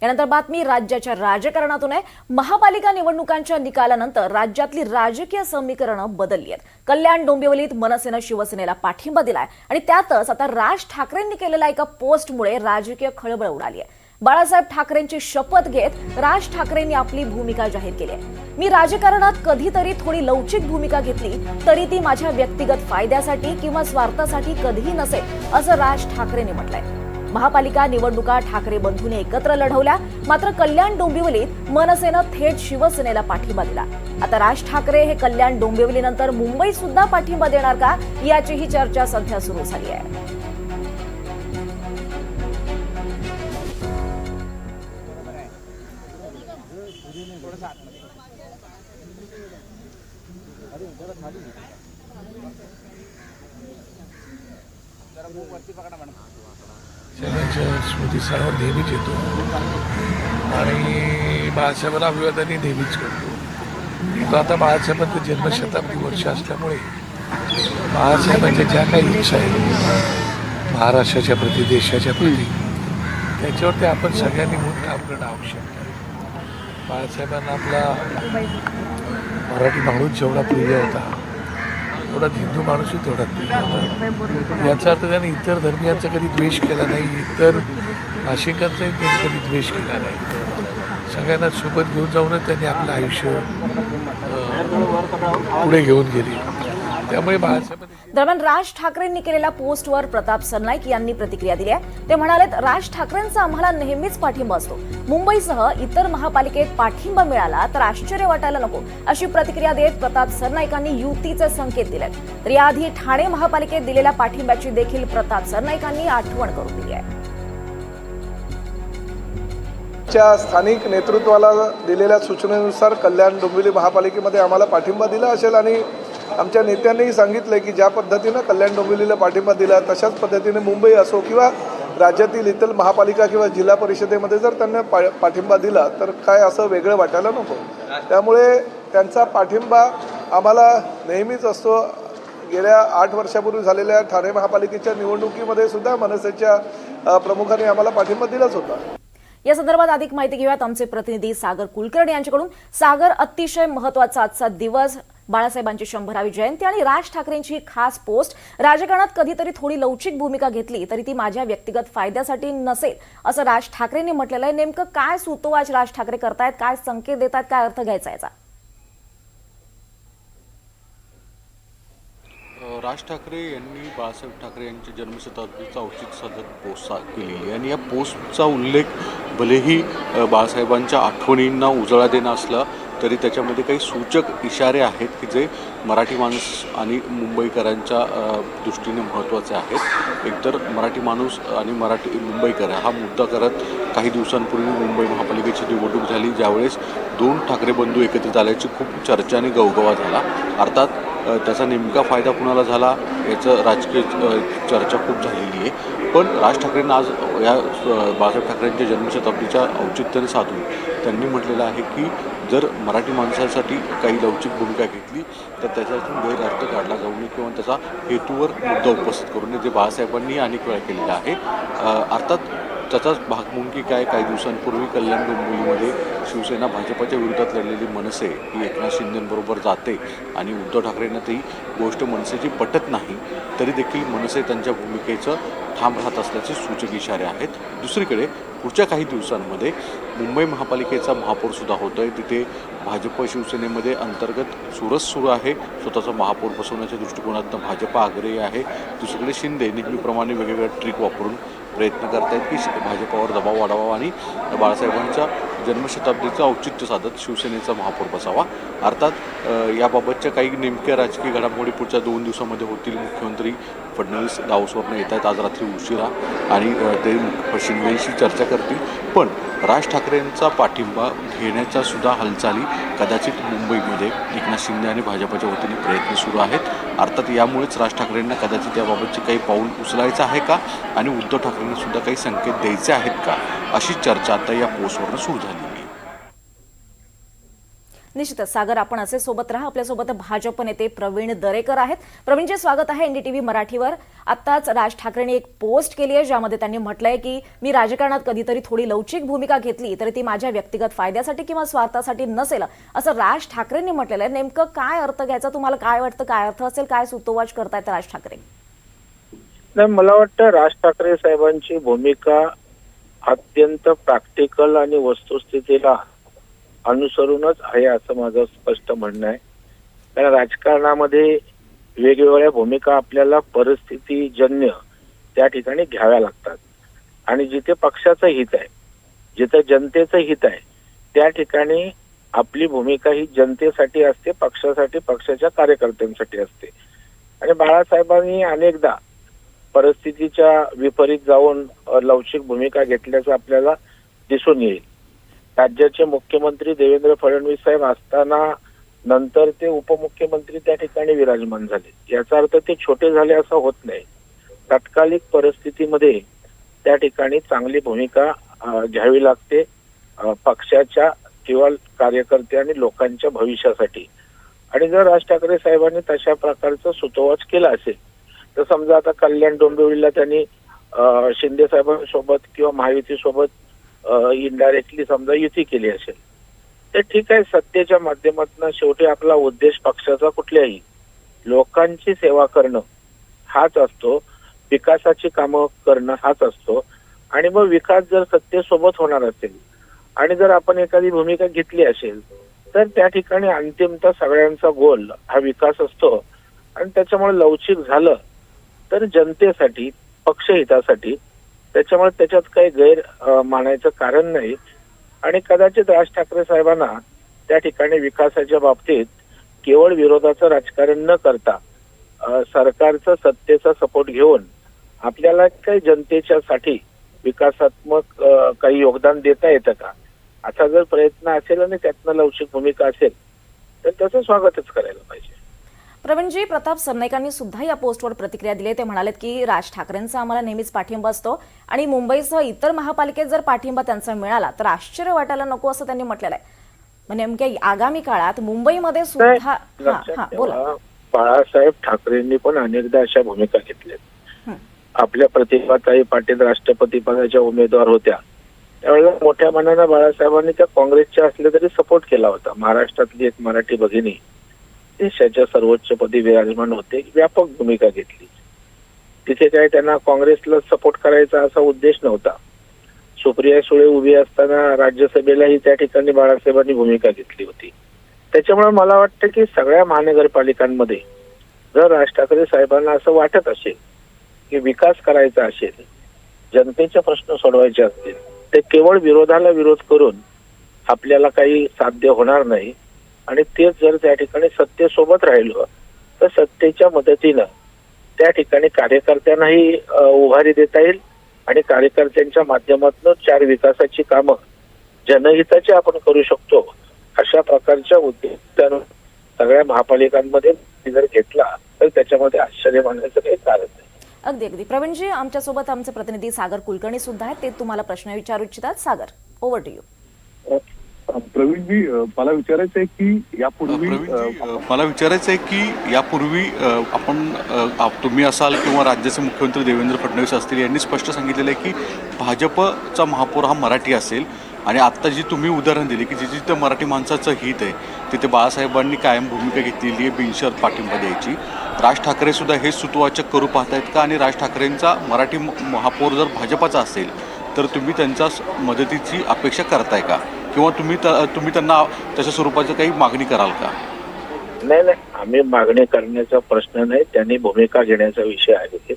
यानंतर बातमी राज्याच्या राजकारणातून आहे। महापालिका निवडणुकांच्या निकालानंतर राज्यातली राजकीय समीकरणं बदलली आहेत। कल्याण डोंबिवलीत मनसेनं शिवसेनेला पाठिंबा दिलाय आणि त्यातच आता राज ठाकरेंनी केलेल्या एका पोस्टमुळे राजकीय खळबळ उडाली आहे। बाळासाहेब ठाकरेंची शपथ घेत राज ठाकरेंनी आपली भूमिका जाहीर केली आहे। मी राजकारणात कधीतरी थोडी लवचिक भूमिका घेतली तरी ती माझ्या व्यक्तिगत फायद्यासाठी किंवा स्वार्थासाठी कधीही नसेल, असं राज ठाकरेंनी म्हटलंय। महापालिका निवडणुका ठाकरे बंधूंनी एकत्र लढवल्या, मात्र कल्याण डोंबिवलीत मनसेनं थेट शिवसेनेला पाठिंबा दिला। आता राज ठाकरे हे कल्याण डोंबिवलीनंतर मुंबईत सुद्धा पाठिंबा देणार का, याचीही चर्चा सध्या सुरू झाली आहे। शैलेंद्र स्मृतीस्थळावर नेहमीच येतो आणि बाळासाहेबांना अभिवादनही नेहमीच करतो। तो आता बाळासाहेबांचं जन्मशताब्दी वर्ष असल्यामुळे बाळासाहेबांच्या ज्या काही इच्छा आहेत महाराष्ट्राच्या प्रति, देशाच्या प्रति, त्याच्यावरती आपण सगळ्यांनी म्हणून काम करणं आवश्यक आहे। बाळासाहेबांना आपला मराठी माणूस जेवढा प्रिय होता तेवढा हिंदू माणूसही तेवढा प्रिय होता। याचा अर्थ त्याने इतर धर्मियांचा कधी द्वेष केला नाही, इतर भाषिकांचाही त्यांनी कधी द्वेष केला नाही। सगळ्यांना सोबत घेऊन जाऊनच त्यांनी आपलं आयुष्य पुढे घेऊन गेले। त्यामुळे बाळासाहेब दरम्यान राज ठाकरेंनी केलेल्या पोस्टवर प्रताप सरनाईक यांनी प्रतिक्रिया दिली आहे। ते म्हणालेत, राज ठाकरेंचा आम्हाला नेहमीच पाठिंबा असतो। मुंबईसह इतर महापालिकेत पाठिंबा मिळाला तर आश्चर्य वाटायला नको, अशी प्रतिक्रिया देत प्रताप सरनाईकांनी युतीचे संकेत दिलेत। तर याआधी ठाणे महापालिकेत दिलेल्या पाठिंब्याची देखील प्रताप सरनाईकांनी आठवण करून दिली आहे। स्थानिक नेतृत्वाला दिलेल्या सूचनेनुसार कल्याण डोंबिवली महापालिकेमध्ये आम्हाला पाठिंबा दिला असेल आणि आमच्या नेत्यांनीही सांगितलं की ज्या पद्धतीनं कल्याण डोंबिवलीला पाठिंबा दिला तशाच पद्धतीने मुंबई असो किंवा राज्यातील इतर महापालिका किंवा जिल्हा परिषदेमध्ये जर त्यांना पाठिंबा दिला तर काय असं वेगळं वाटायला नको। त्यामुळे त्यांचा पाठिंबा आम्हाला नेहमीच असतो। गेल्या 8 वर्षापूर्वी झालेल्या ठाणे महापालिकेच्या निवडणुकीमध्ये सुद्धा मनसेच्या प्रमुखांनी आम्हाला पाठिंबा दिलाच होता। या संदर्भात अधिक माहिती घेऊयात आमचे प्रतिनिधी सागर कुलकर्णी यांच्याकडून। सागर, अतिशय महत्त्वाचा आजचा दिवस, बाळासाहेबांची 100वी जयंती आणि राज ठाकरेंची खास पोस्ट। राजकारणात कधीतरी थोडी लवचिक भूमिका घेतली तरी ती माझ्या व्यक्तिगत फायद्यासाठी नसेल, असं राज ठाकरेंनी म्हटलेलं आहे। नेमकं काय सूतोवाच राज ठाकरे करतायत, काय संकेत देतात, काय अर्थ घ्यायचा याचा? राज ठाकरे यांनी बाळासाहेब ठाकरे यांच्या जन्मशताब्दीचा औचित्य साधत पोस्ट केलेली आहे आणि या पोस्टचा उल्लेख भलेही बाळासाहेबांच्या आठवणींना उजाळा देणं असला तरी त्याच्यामध्ये काही सूचक इशारे आहेत की जे मराठी माणूस आणि मुंबईकरांच्या दृष्टीने महत्त्वाचे आहेत। एकतर मराठी माणूस आणि मुंबईकर हा मुद्दा करत काही दिवसांपूर्वी मुंबई महापालिकेची निवडणूक झाली, ज्यावेळेस 2 ठाकरे बंधू एकत्रित आल्याची खूप चर्चा आणि गवगवा झाला। अर्थात त्याचा नेमका फायदा कुणाला झाला याचं राजकीय चर्चा खूप झालेली आहे। पण राज ठाकरेंना आज या बाळासाहेब ठाकरेंच्या जन्मशताब्दीच्या औचित्याने साधून त्यांनी म्हटलेलं आहे की जर मराठी माणसासाठी काही लवचिक भूमिका घेतली तर त्याच्यातून गैरअर्थ काढला जाऊ नये किंवा त्याचा हेतूवर मुद्दा उपस्थित करू नये, जे बाळासाहेबांनी अनेक वेळा केलेलं आहे। अर्थात त्याचाच भाग म्हणून की काही दिवसांपूर्वी कल्याण डोंबिवलीमध्ये शिवसेना भाजपच्या विरोधात लढलेली मनसे ही एकनाथ शिंदेंबरोबर जाते आणि उद्धव ठाकरेंना ती गोष्ट मनसेची पटत नाही, तरी देखील मनसे त्यांच्या भूमिकेचं ठाम राहत असल्याचे सूचक इशारे आहेत। दुसरीकडे पुढच्या काही दिवसांमध्ये मुंबई महापालिकेचा महापौर सुद्धा होतोय। तिथे भाजप शिवसेनेमध्ये अंतर्गत चुरस सुरू आहे। स्वतःचा महापौर बसवण्याच्या दृष्टिकोनातून भाजप आग्रही आहे। दुसरीकडे शिंदे नेहमीप्रमाणे वेगवेगळ्या ट्रिक वापरून प्रयत्न करतायत की भाजपावर दबाव वाढवावा आणि बाळासाहेबांच्या जन्मशताब्दीचं औचित्य साधत शिवसेनेचा महापौर बसावा। अर्थात याबाबतच्या काही नेमक्या राजकीय घडामोडी पुढच्या 2 दिवसांमध्ये होतील। मुख्यमंत्री फडणवीस दावोसवरून येत आहेत आज रात्री उशिरा आणि ते शिंदेशी चर्चा करतील। पण राज ठाकरेंचा पाठिंबा घेण्याच्या सुद्धा हालचाली कदाचित मुंबईमध्ये एकनाथ शिंदे आणि भाजपच्या वतीने प्रयत्न सुरू आहेत। अर्थात यामुळेच राज ठाकरेंना कदाचित याबाबतचे काही पाऊल उचलायचं आहे का आणि उद्धव ठाकरेंना सुद्धा काही संकेत द्यायचे आहेत का, अशी चर्चा आता या पोस्टवरून सुरू झाली आहे। निश्चितच सागर, आपण असे सोबत राहा. आपल्यासोबत भाजप नेते प्रवीण दरेकर आहेत. प्रवीणचे स्वागत आहे NDTV मराठीवर. आत्ताच राज ठाकरेंनी एक पोस्ट केली आहे ज्यामध्ये त्यांनी म्हटलंय की मी राजकारणात कधीतरी थोडी लवचिक भूमिका घेतली तरी ती माझ्या व्यक्तिगत फायद्यासाठी किंवा स्वार्थासाठी नसेल, असं राज ठाकरेंनी म्हटलेलं आहे. नेमकं काय अर्थ घ्यायचा, तुम्हाला काय वाटतं, काय अर्थ असेल, काय सुतोवाच करतायत राज ठाकरे? नाही, मला वाटतं राज ठाकरे साहेबांची भूमिका अत्यंत प्रॅक्टिकल आणि वस्तुस्थितीला अनुसरूनच आहे असं माझं स्पष्ट म्हणणं आहे. कारण राजकारणामध्ये वेगवेगळ्या भूमिका आपल्याला परिस्थितीजन्य त्या ठिकाणी घ्याव्या लागतात आणि जिथे पक्षाचं हित आहे, जिथे जनतेचं हित आहे, त्या ठिकाणी आपली भूमिका ही जनतेसाठी असते, पक्षासाठी, पक्षाच्या कार्यकर्त्यांसाठी असते. आणि बाळासाहेबांनी अनेकदा परिस्थितीच्या विपरीत जाऊन लवचिक भूमिका घेतल्याचं आपल्याला दिसून येईल. राज्याचे मुख्यमंत्री देवेंद्र फडणवीस साहेब असताना नंतर ते उपमुख्यमंत्री त्या ठिकाणी विराजमान झाले. याचा अर्थ ते छोटे झाले असं होत नाही. तात्कालिक परिस्थितीमध्ये त्या ठिकाणी चांगली भूमिका घ्यावी लागते पक्षाच्या किंवा कार्यकर्ते आणि लोकांच्या भविष्यासाठी. आणि जर राज ठाकरे साहेबांनी तशा प्रकारचं सुतोवाच केला असेल तर समजा आता कल्याण डोंबिवलीला त्यांनी शिंदे साहेबांसोबत किंवा महायुतीसोबत इनडायरेक्टली समजा युती केली असेल तर ठीक आहे. सत्तेच्या माध्यमातून शेवटी आपला उद्देश पक्षाचा कुठल्याही लोकांची सेवा करणं हाच असतो, विकासाची कामं करणं हाच असतो. आणि मग विकास जर सत्तेसोबत होणार असेल आणि जर आपण एखादी भूमिका घेतली असेल तर त्या ठिकाणी अंतिमतः सगळ्यांचा गोल हा विकास असतो. आणि त्याच्यामुळे लवचिक झालं तर जनतेसाठी, पक्षहितासाठी, त्याच्यामुळे त्याच्यात काही गैर मानायचं कारण नाही. आणि कदाचित राज ठाकरे साहेबांना त्या ठिकाणी विकासाच्या बाबतीत केवळ विरोधाचं राजकारण न करता सरकारचं सत्तेचा सपोर्ट घेऊन आपल्याला काही जनतेच्या साठी विकासात्मक काही योगदान देता येतं का, असा जर प्रयत्न असेल आणि त्यातनं लवचिक भूमिका असेल तर त्याचं स्वागतच करायला पाहिजे. प्रवीणजी, प्रताप सरनाईकांनी सुद्धा या पोस्टवर प्रतिक्रिया दिली. ते म्हणालेत की राज ठाकरेंचा आम्हाला नेहमीच पाठिंबा असतो आणि मुंबईसह इतर महापालिकेत जर पाठिंबा त्यांचा मिळाला तर आश्चर्य वाटायला नको असं त्यांनी म्हटलेलं आहे. नेमक्या आगामी काळात मुंबईमध्ये सुद्धा बोला. बाळासाहेब ठाकरेंनी पण अनेकदा अशा भूमिका घेतल्या. आपल्या प्रतिभाताई पाटील राष्ट्रपती पदाच्या उमेदवार होत्या त्यावेळेला मोठ्या मनानं बाळासाहेबांनी त्या काँग्रेसच्या असले तरी सपोर्ट केला होता. महाराष्ट्रातली एक मराठी भगिनी देशाच्या सर्वोच्च पदी विराजमान होते, व्यापक भूमिका घेतली. तिथे काय त्यांना काँग्रेसला सपोर्ट करायचा असा उद्देश नव्हता. सुप्रिया सुळे उभी असताना राज्यसभेलाही त्या ठिकाणी बाळासाहेबांनी भूमिका घेतली होती. त्याच्यामुळे मला वाटतं की सगळ्या महानगरपालिकांमध्ये जर राज ठाकरे साहेबांना असं वाटत असेल की विकास करायचा असेल, जनतेचे प्रश्न सोडवायचे असतील, ते केवळ विरोधाला विरोध करून आपल्याला काही साध्य होणार नाही. आणि तेच जर त्या ठिकाणी सत्तेसोबत राहिलो तर सत्तेच्या मदतीनं त्या ठिकाणी कार्यकर्त्यांनाही उभारी देता येईल आणि कार्यकर्त्यांच्या माध्यमातून 4 विकासाची कामं जनहिताची आपण करू शकतो. अशा प्रकारच्या उद्देशानं सगळ्या महापालिकांमध्ये जर घेतला तर त्याच्यामध्ये आश्चर्य मानण्याचं काही कारण नाही. अगदी अगदी. प्रवीणजी, आमच्यासोबत आमचे प्रतिनिधी सागर कुलकर्णी सुद्धा आहेत. ते तुम्हाला प्रश्न विचारू इच्छितात. सागर, ओव्हर टू यू. प्रवीणजी, मला विचारायचं आहे की यापूर्वी आपण तुम्ही असाल किंवा राज्याचे मुख्यमंत्री देवेंद्र फडणवीस असतील यांनी स्पष्ट सांगितलेलं आहे की भाजपचा महापौर हा मराठी असेल. आणि आत्ता जी तुम्ही उदाहरण दिली की जिथे मराठी माणसाचं हित आहे तिथे बाळासाहेबांनी कायम भूमिका घेतलेली आहे बिनशर्त पाठिंबा द्यायची. राज ठाकरे सुद्धा हे सुतवाचक करू पाहतायत का? आणि राज ठाकरेंचा मराठी महापौर जर भाजपाचा असेल तर तुम्ही त्यांच्या मदतीची अपेक्षा करताय का, किंवा तुम्ही त्यांना तशा स्वरूपाची काही मागणी कराल का? नाही, आम्ही मागणी करण्याचा प्रश्न नाही, त्यांनी भूमिका घेण्याचा विषय आहे.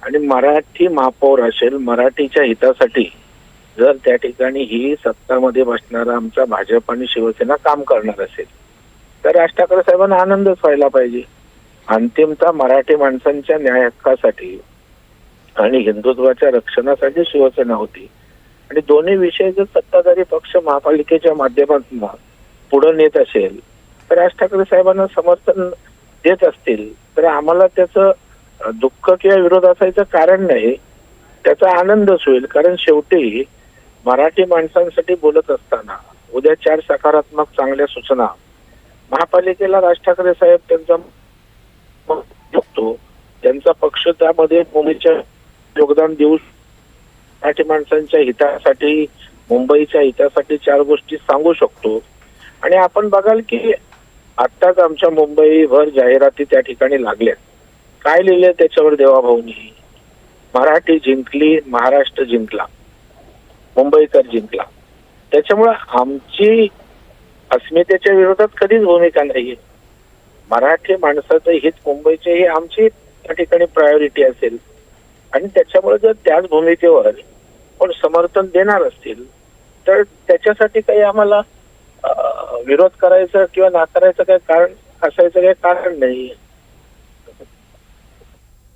आणि मराठी महापौर असेल, मराठीच्या हितासाठी जर त्या ठिकाणी ही सत्तामध्ये बसणारा आमचा भाजप आणि शिवसेना काम करणार असेल तर राज ठाकरे साहेबांना आनंदच व्हायला पाहिजे. अंतिमतः मराठी माणसांच्या न्याय हक्कासाठी आणि हिंदुत्वाच्या रक्षणासाठी शिवसेना होती. आणि दोन्ही विषय जर सत्ताधारी पक्ष महापालिकेच्या माध्यमातून पुढे नेत असेल तर राज ठाकरे साहेबांना समर्थन देत असतील तर आम्हाला त्याचं दुःख किंवा विरोध असायचं कारण नाही, त्याचा आनंदच होईल. कारण शेवटी मराठी माणसांसाठी बोलत असताना उद्या 4 सकारात्मक चांगल्या सूचना महापालिकेला राज ठाकरे साहेब त्यांचा शकतो, त्यांचा पक्ष त्यामध्ये भूमीचे योगदान देऊ, मराठी माणसांच्या हितासाठी, मुंबईच्या हितासाठी 4 गोष्टी सांगू शकतो. आणि आपण बघाल की आत्ताच आमच्या मुंबईभर जाहिराती त्या ठिकाणी लागल्यात. काय लिहिले त्याच्यावर देवाभाऊनी, मराठी जिंकली, महाराष्ट्र जिंकला, मुंबईकर जिंकला. त्याच्यामुळे आमची अस्मितेच्या विरोधात कधीच भूमिका नाहीये. मराठी माणसाचं हित, मुंबईचे हे आमची त्या ठिकाणी प्रायोरिटी असेल. आणि त्याच्यामुळे जर त्याच भूमिकेवर पण समर्थन देणार असतील तर त्याच्यासाठी काही आम्हाला विरोध करायचं किंवा नाकारायचं काही कारण असायचं काही कारण नाही.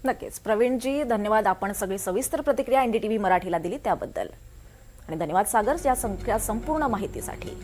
नक्कीच प्रवीणजी, धन्यवाद. आपण सगळी सविस्तर प्रतिक्रिया NDTV मराठीला दिली त्याबद्दल. आणि धन्यवाद सागर या संपूर्ण माहितीसाठी.